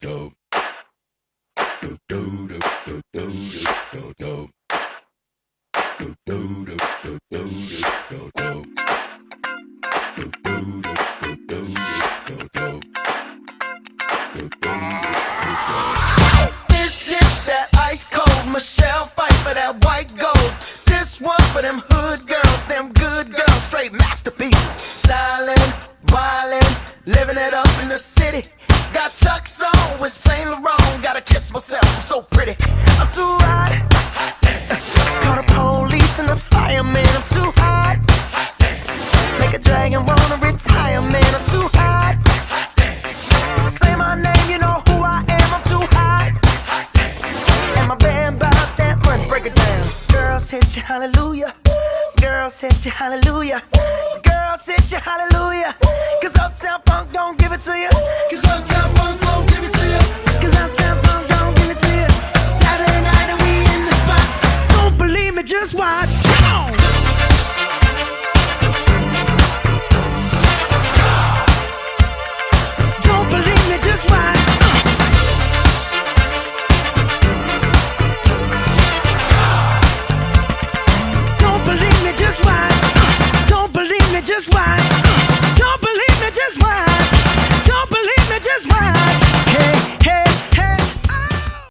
This shit that ice cold Michelle fight for that white gold. This one for them hood girls, them good girls, straight masterpieces. Stylin', wildin', living it up in the city. Got Chuck's on with Saint Laurent. Gotta kiss myself, I'm so pretty. I'm too hot. Call the police and the fireman. I'm too hot. Make a dragon wanna retire, man. I'm too hot. Say my name, you know who I am. I'm too hot. And my band bout that money. Break it down. Girls hit you, hallelujah. Girls hit you, hallelujah. Girls hit you, hallelujah. Cause Uptown Funk don't give it to you. Cause Uptown Funk don't give it to you. Cause Uptown Funk don't give it to you. Saturday night and we in the spot. Don't believe me, just watch. Come on. Don't believe me, just watch.